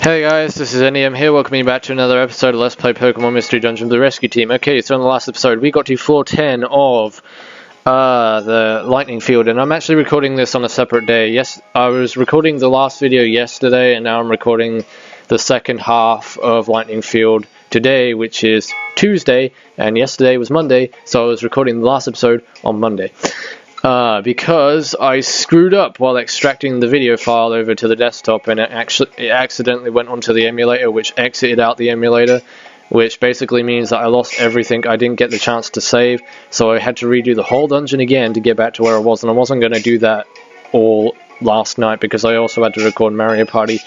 Hey guys, this is NEM here, welcoming you back to another episode of Let's Play Pokemon Mystery Dungeon The Rescue Team. Okay, so in the last episode we got to floor 10 of the Lightning Field, and I'm actually recording this on a separate day. Yes, I was recording the last video yesterday, and now I'm recording the second half of Lightning Field today, which is Tuesday, and yesterday was Monday, so I was recording the last episode on Monday. Because I screwed up while extracting the video file over to the desktop, and it accidentally went onto the emulator, which exited out the emulator, which basically means that I lost everything. I didn't get the chance to save, so I had to redo the whole dungeon again to get back to where I was, and I wasn't going to do that all last night because I also had to record Mario Party,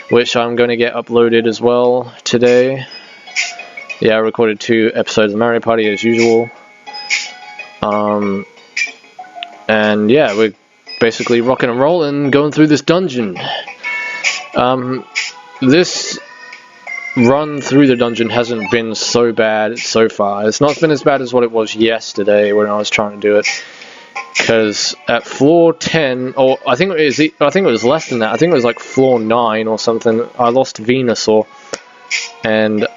which I'm going to get uploaded as well today. Yeah, I recorded 2 episodes of Mario Party as usual. And yeah, we're basically rocking and rolling, going through this dungeon. This run through the dungeon hasn't been so bad so far. It's not been as bad as what it was yesterday when I was trying to do it. Because at floor 10, or I think it was less than that. I think it was like floor 9 or something. I lost Venusaur, and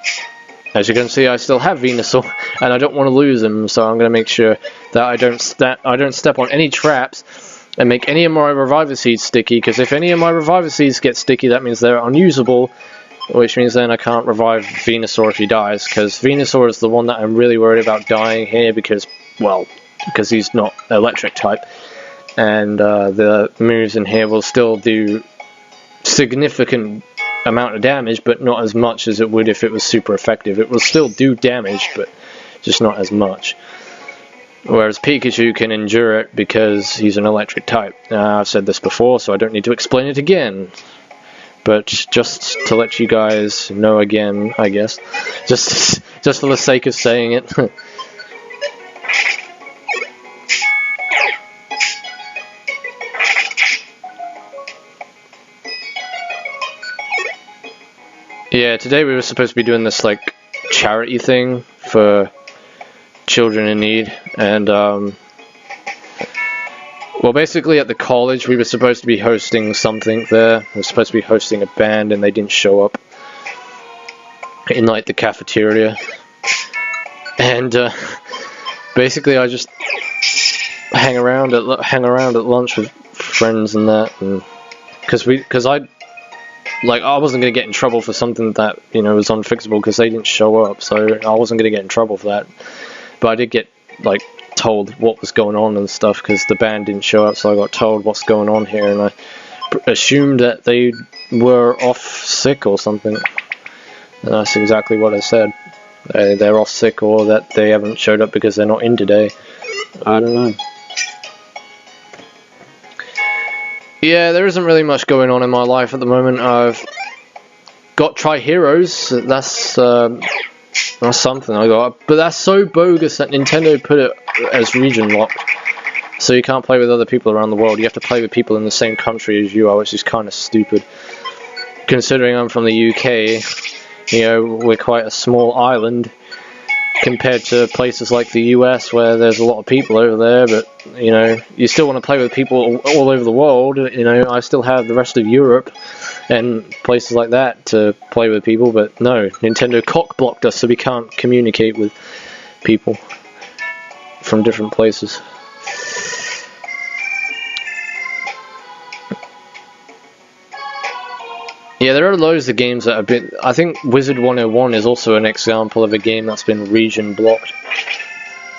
as you can see, I still have Venusaur, and I don't want to lose him, so I'm going to make sure that I don't step on any traps and make any of my Reviver Seeds sticky, because if any of my Reviver Seeds get sticky, that means they're unusable, which means then I can't revive Venusaur if he dies, because Venusaur is the one that I'm really worried about dying here, because he's not electric type, and the moves in here will still do significant amount of damage, but not as much as it would if it was super effective. It will still do damage, but just not as much. Whereas Pikachu can endure it because he's an electric type. I've said this before, so I don't need to explain it again. But just to let you guys know again, I guess, just for the sake of saying it. Yeah, today we were supposed to be doing this like charity thing for children in need, and well, basically at the college we were supposed to be hosting something there. We were supposed to be hosting a band, and they didn't show up in like the cafeteria, and basically I just hang around at lunch with friends and that, and because I wasn't going to get in trouble for something that, was unfixable because they didn't show up, so I wasn't going to get in trouble for that. But I did get, told what was going on and stuff because the band didn't show up, so I got told what's going on here, and I assumed that they were off sick or something. And that's exactly what I said. They're off sick, or that they haven't showed up because they're not in today. I don't know. Yeah, there isn't really much going on in my life at the moment. I've got Tri-Heroes, that's something I got, but that's so bogus that Nintendo put it as region locked, so you can't play with other people around the world. You have to play with people in the same country as you are, which is kind of stupid. Considering I'm from the UK, we're quite a small island compared to places like the US where there's a lot of people over there, but you still want to play with people all over the world. I still have the rest of Europe and places like that to play with people, but no, Nintendo cock-blocked us, so we can't communicate with people from different places. Yeah, there are loads of games that have been... I think Wizard 101 is also an example of a game that's been region blocked.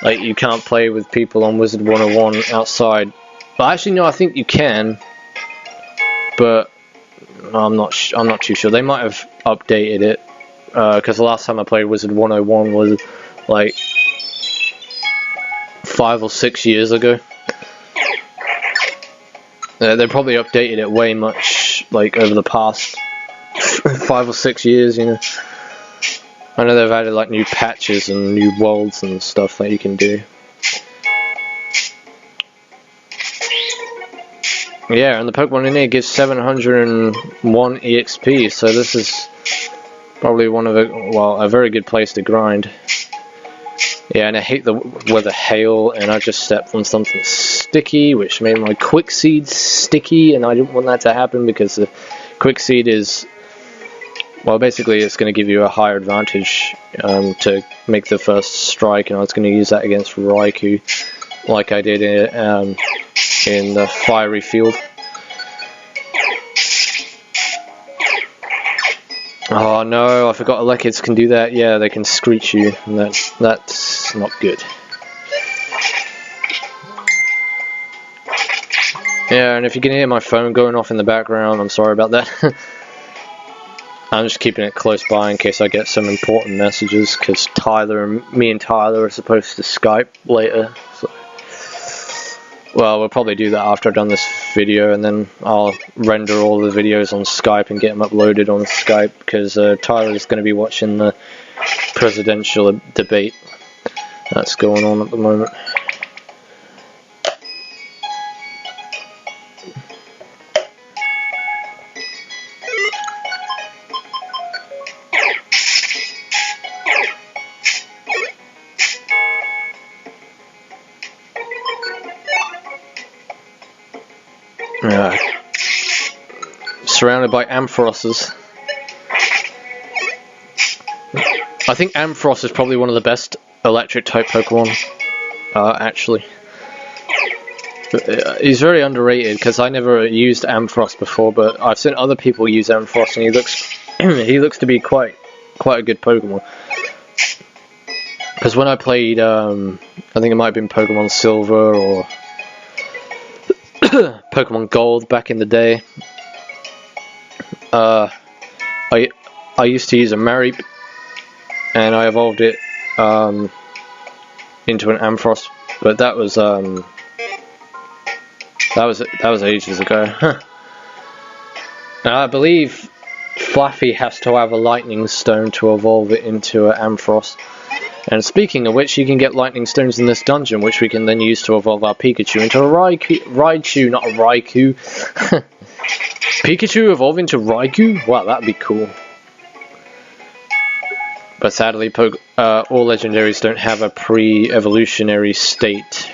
Like, you can't play with people on Wizard 101 outside. But actually, no, I think you can. But I'm not too sure. They might have updated it. Because the last time I played Wizard 101 was, 5 or 6 years ago. They probably updated it way much, over the past 5 or 6 years, I know they've added, new patches and new worlds and stuff that you can do. Yeah, and the Pokemon in here gives 701 EXP, so this is probably a very good place to grind. Yeah, and I hate the weather hail, and I just stepped on something sticky, which made my Quick Seed sticky, and I didn't want that to happen because the Quick Seed is Well, basically it's going to give you a higher advantage to make the first strike, and I was going to use that against Raikou, like I did in the fiery field. Oh no, I forgot Elekkids can do that. Yeah, they can screech you, and that's not good. Yeah, and if you can hear my phone going off in the background, I'm sorry about that. I'm just keeping it close by in case I get some important messages, because me and Tyler are supposed to Skype later. So. Well, we'll probably do that after I've done this video, and then I'll render all the videos on Skype and get them uploaded on Skype, because Tyler's going to be watching the presidential debate that's going on at the moment. Surrounded by Amphrosts. I think Ampharos is probably one of the best electric type Pokemon, actually. He's very underrated because I never used Ampharos before, but I've seen other people use Ampharos and he looks to be quite a good Pokemon. Because when I played, I think it might have been Pokemon Silver or Pokemon Gold back in the day, I used to use a Mareep, and I evolved it into an Ampharos, but that was ages ago. And I believe Fluffy has to have a Lightning Stone to evolve it into an Ampharos. And speaking of which, you can get Lightning Stones in this dungeon, which we can then use to evolve our Pikachu into a Raichu, not a Raikou. Pikachu evolve into Raikou? Wow, that'd be cool. But sadly, all legendaries don't have a pre-evolutionary state.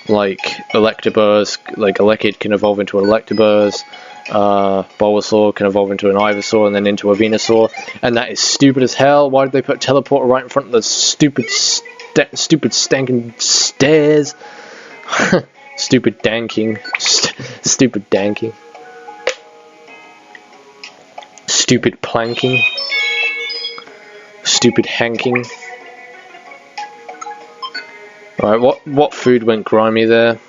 Like Electabuzz, like Elekid can evolve into an Electabuzz, Bulbasaur can evolve into an Ivysaur and then into a Venusaur, and that is stupid as hell. Why did they put Teleporter right in front of the stupid stankin' stairs? Stupid danking. Stupid danking. Stupid planking. Stupid hanking. Alright, what food went grimy there?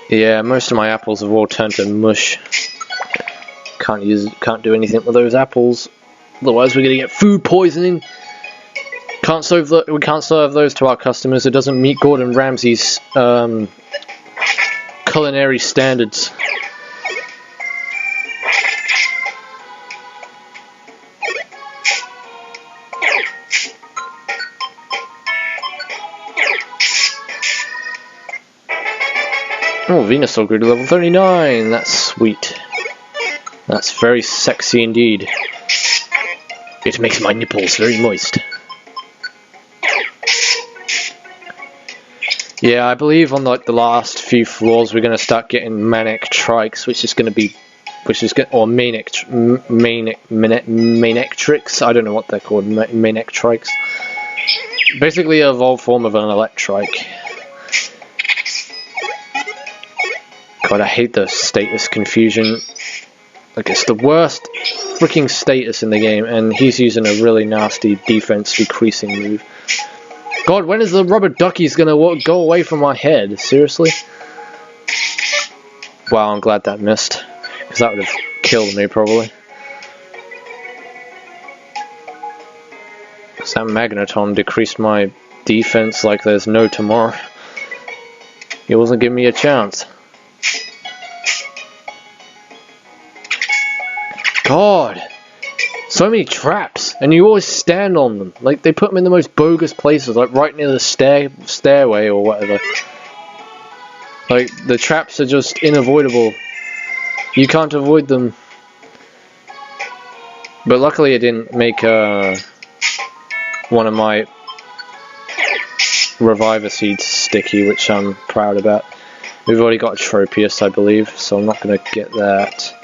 Yeah, most of my apples have all turned to mush. Can't do anything with those apples. Otherwise we're gonna get food poisoning. We can't serve those to our customers. It doesn't meet Gordon Ramsay's culinary standards. Oh, Venusaur grew to level 39. That's sweet. That's very sexy indeed. It makes my nipples very moist. Yeah, I believe on like the last few floors we're going to start getting Manectrix, or Manectrix. I don't know what they're called. Manectrix. Basically, an evolved form of an Electrike. God, I hate the status confusion. Like, it's the worst freaking status in the game, and he's using a really nasty defense decreasing move. God, when is the rubber duckies gonna go away from my head? Seriously? Wow, I'm glad that missed, because that would have killed me probably. Because that Magneton decreased my defense like there's no tomorrow. He wasn't giving me a chance. God, so many traps, and you always stand on them. Like, they put them in the most bogus places, like right near the stairway or whatever. Like, the traps are just unavoidable. You can't avoid them. But luckily it didn't make one of my Reviver Seeds sticky, which I'm proud about. We've already got a Tropius, I believe, so I'm not going to get that.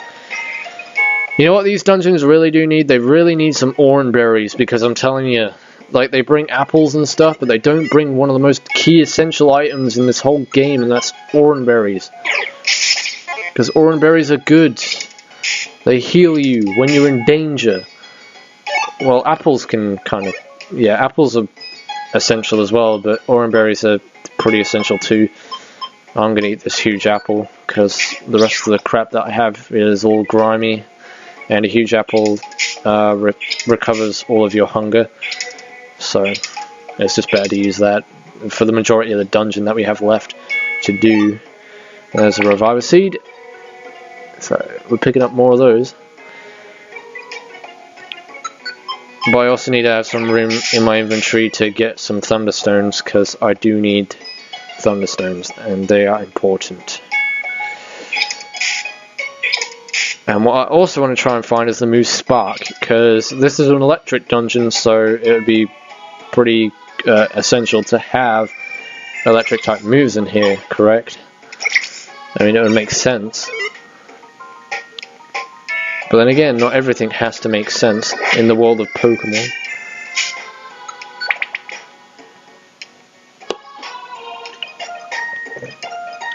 You know what these dungeons really do need? They really need some orange berries, because I'm telling you, like, they bring apples and stuff, but they don't bring one of the most key essential items in this whole game, and that's orange berries. Because orange berries are good. They heal you when you're in danger. Well, apples can kind of... Yeah, apples are essential as well, but orange berries are pretty essential too. I'm going to eat this huge apple, because the rest of the crap that I have is all grimy. And a huge apple recovers all of your hunger. So, it's just better to use that for the majority of the dungeon that we have left to do. There's a Reviver Seed. So, we're picking up more of those. But I also need to have some room in my inventory to get some Thunderstones, because I do need Thunderstones, and they are important. And what I also want to try and find is the Moose Spark, because this is an electric dungeon, so it would be pretty essential to have electric type moves in here, correct? I mean, it would make sense. But then again, not everything has to make sense in the world of Pokemon.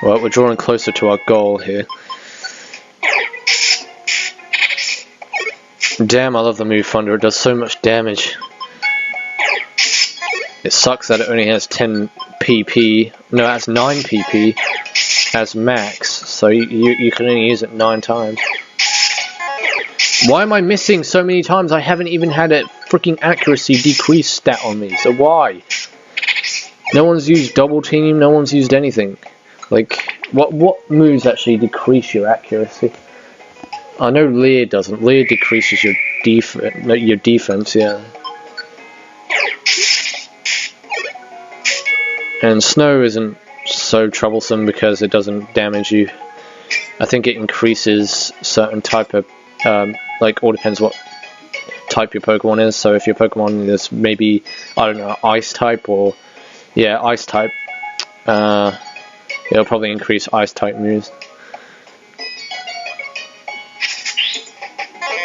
Well, we're drawing closer to our goal here. Damn, I love the move Thunder, it does so much damage. It sucks that it only has 10 PP, no, it has 9 PP as max, so you can only use it 9 times. Why am I missing so many times? I haven't even had a freaking accuracy decrease stat on me, so why? No one's used double team, no one's used anything. Like, what moves actually decrease your accuracy? I know Leer doesn't. Leer decreases your defense, yeah. And Snow isn't so troublesome because it doesn't damage you. I think it increases certain type of, like, all depends what type your Pokemon is. So if your Pokemon is maybe, I don't know, Ice type or, yeah, Ice type, it'll probably increase Ice type moves.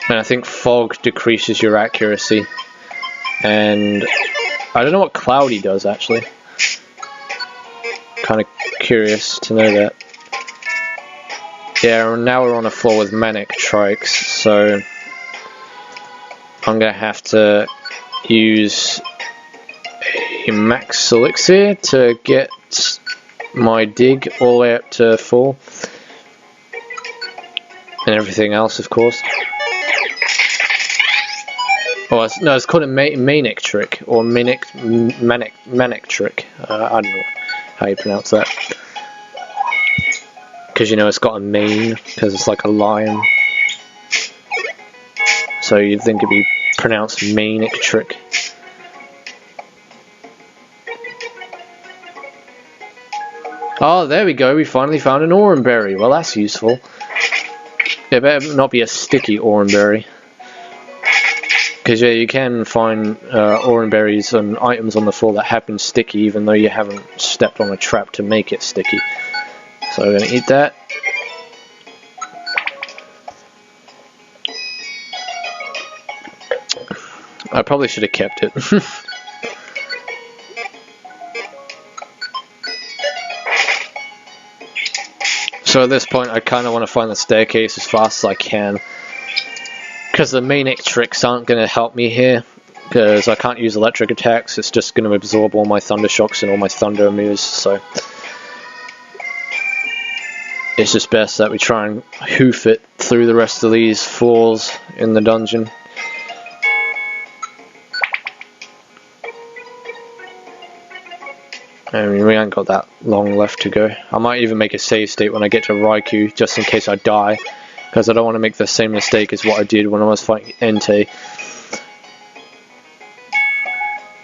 And I think Fog decreases your accuracy. And I don't know what Cloudy does, actually. Kind of curious to know that. Yeah, now we're on a floor with Manectrix, so I'm going to have to use a Max Elixir to get my dig all the way up to full. And everything else, of course. Oh, no, it's called a Manectric, or Manectric. I don't know how you pronounce that. Because you know it's got a mane, because it's like a lion. So you'd think it'd be pronounced Manectric. Oh, there we go, we finally found an Oran Berry. Well, that's useful. It better not be a sticky Oran Berry. Because yeah, you can find Oran Berries and items on the floor that have been sticky even though you haven't stepped on a trap to make it sticky. So we're going to eat that. I probably should have kept it. So at this point I kind of want to find the staircase as fast as I can. Because the Manectrics aren't going to help me here. Because I can't use electric attacks, it's just going to absorb all my Thunder Shocks and all my Thunder moves, so... It's just best that we try and hoof it through the rest of these floors in the dungeon. I mean, we ain't got that long left to go. I might even make a save state when I get to Raikou, just in case I die. Because I don't want to make the same mistake as what I did when I was fighting Entei.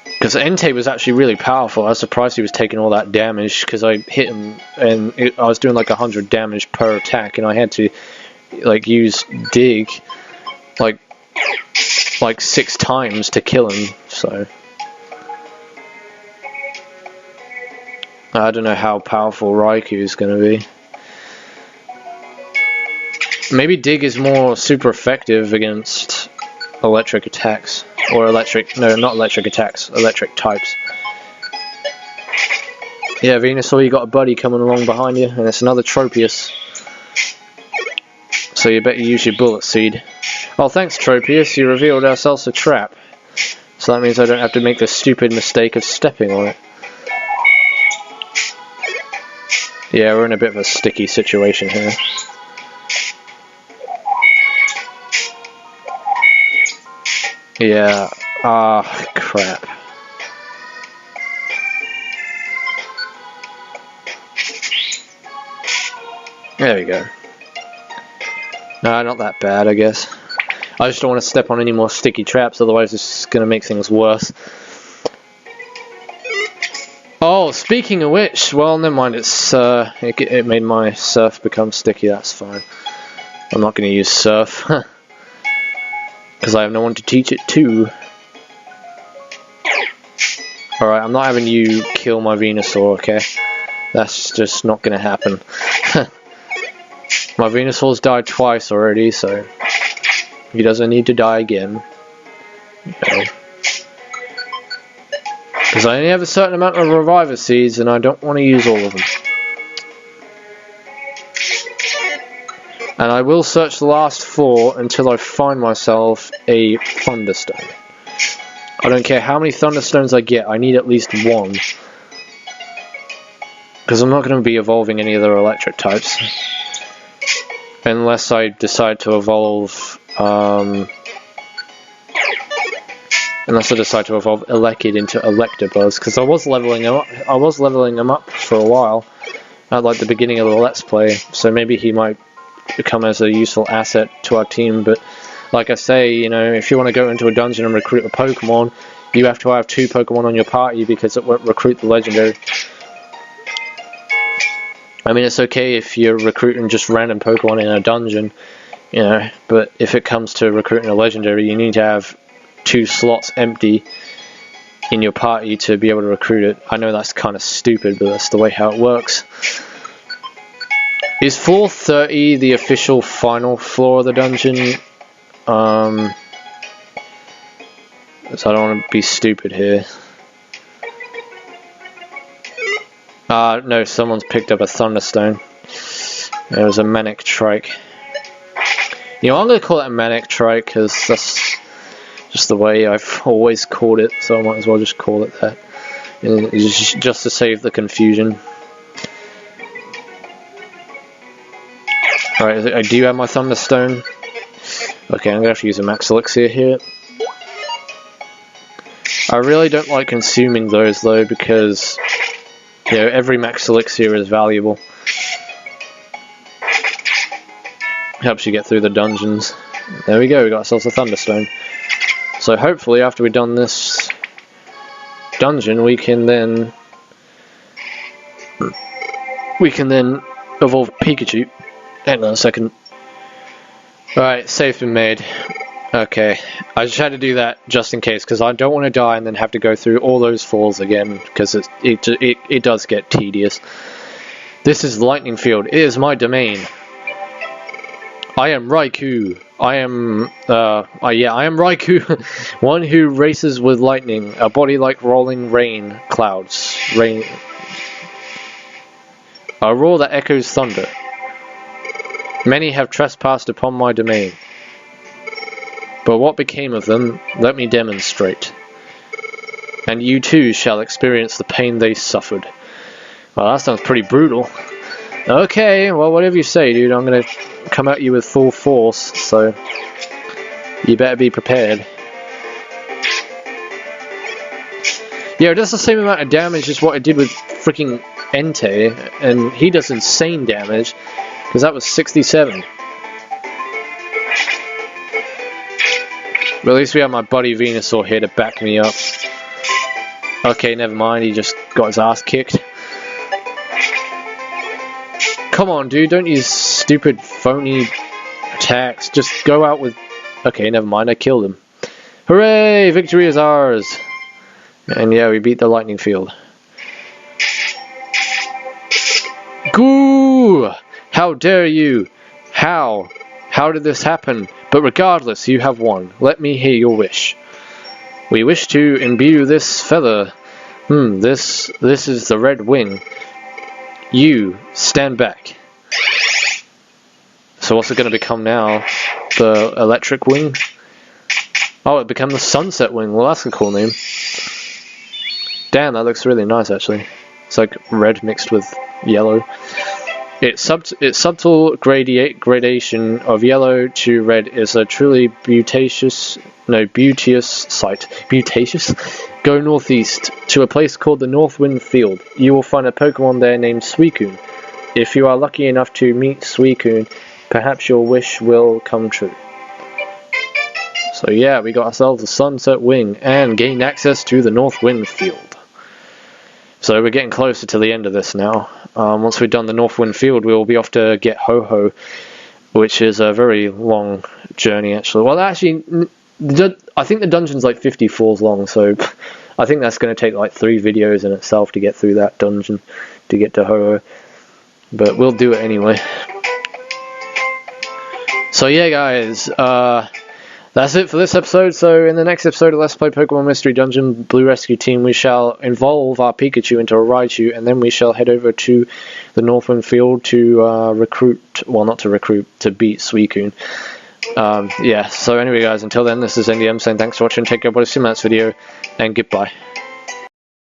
Because Entei was actually really powerful. I was surprised he was taking all that damage, because I hit him and I was doing like 100 damage per attack, and I had to like use Dig like 6 times to kill him, so... I don't know how powerful Raikou's going to be. Maybe Dig is more super effective against electric attacks. Or electric, no, not electric attacks, electric types. Yeah, Venusaur, you got a buddy coming along behind you, and it's another Tropius. So you better use your Bullet Seed. Oh, thanks Tropius, you revealed ourselves a trap. So that means I don't have to make the stupid mistake of stepping on it. Yeah, we're in a bit of a sticky situation here. Yeah, crap. There we go. Nah, not that bad, I guess. I just don't want to step on any more sticky traps, otherwise it's going to make things worse. Oh, speaking of which, well, never mind, it made my Surf become sticky, that's fine. I'm not going to use Surf, because I have no one to teach it to. Alright, I'm not having you kill my Venusaur, okay? That's just not going to happen. My Venusaur's died twice already, so he doesn't need to die again. Because I only have a certain amount of Reviver Seeds and I don't want to use all of them. And I will search the last 4 until I find myself a Thunderstone. I don't care how many Thunderstones I get, I need at least 1. Because I'm not going to be evolving any other electric types. Unless I decide to evolve, Elekid into Electabuzz, because I was leveling him up for a while at like the beginning of the Let's Play, so maybe he might become as a useful asset to our team. But like I say, you know, if you want to go into a dungeon and recruit a Pokemon, you have to have 2 Pokemon on your party because it won't recruit the legendary. I mean, it's okay if you're recruiting just random Pokemon in a dungeon, you know, but if it comes to recruiting a legendary, you need to have 2 slots empty in your party to be able to recruit it. I know that's kind of stupid, but that's the way how it works. Is floor 30 the official final floor of the dungeon? So I don't want to be stupid here. No, someone's picked up a Thunderstone. It was a Manectric. You know, I'm going to call it a Manectric because that's just the way I've always called it, so I might as well just call it that. And just to save the confusion. Alright, I do have my Thunderstone. Okay, I'm going to have to use a Max Elixir here. I really don't like consuming those though because, you know, every Max Elixir is valuable. Helps you get through the dungeons. There we go, we got ourselves a Thunderstone. So hopefully after we've done this dungeon we can then evolve Pikachu. Hang on a second. Alright, safe been made. Okay, I just had to do that just in case, because I don't want to die and then have to go through all those falls again, because it does get tedious. This is Lightning Field. It is my domain. I am Raikou. I am Raikou, one who races with lightning, a body like rolling rain clouds. A roar that echoes thunder. Many have trespassed upon my domain. But what became of them, let me demonstrate. And you too shall experience the pain they suffered. Well, that sounds pretty brutal. Okay, well, whatever you say, dude, I'm gonna come at you with full force, so you better be prepared. Yeah, it does the same amount of damage as what it did with freaking Entei, and he does insane damage, because that was 67. But at least we have my buddy Venusaur here to back me up. Okay, never mind, he just got his ass kicked. Come on, dude, don't use stupid, phony attacks. Just go out with... Okay, never mind, I killed him. Hooray! Victory is ours! And yeah, we beat the Lightning Field. Ooh! How dare you! How? How did this happen? But regardless, you have won. Let me hear your wish. We wish to imbue this feather. This is the red wing. You, stand back. So what's it going to become now? The electric wing? Oh, it became the sunset wing. Well, that's a cool name. Damn, that looks really nice, actually. It's like red mixed with yellow. Its subtle gradation of yellow to red is a truly beauteous sight. Beauteous? Go northeast to a place called the Northwind Field. You will find a Pokemon there named Suicune. If you are lucky enough to meet Suicune, perhaps your wish will come true. So yeah, we got ourselves a Sunset Wing and gained access to the Northwind Field. So we're getting closer to the end of this now. Once we've done the Northwind Field, we will be off to get Ho-Oh, which is a very long journey actually. Well, actually, I think the dungeon's like 50 floors long, so I think that's going to take like 3 videos in itself to get through that dungeon, to get to Ho-Oh. But we'll do it anyway. So yeah, guys, that's it for this episode. So in the next episode of Let's Play Pokemon Mystery Dungeon Blue Rescue Team, we shall evolve our Pikachu into a Raichu, and then we shall head over to the Northwind Field to to beat Suicune. Yeah, so anyway guys, until then, this is NDM saying thanks for watching, take care, see you in the next video, and goodbye.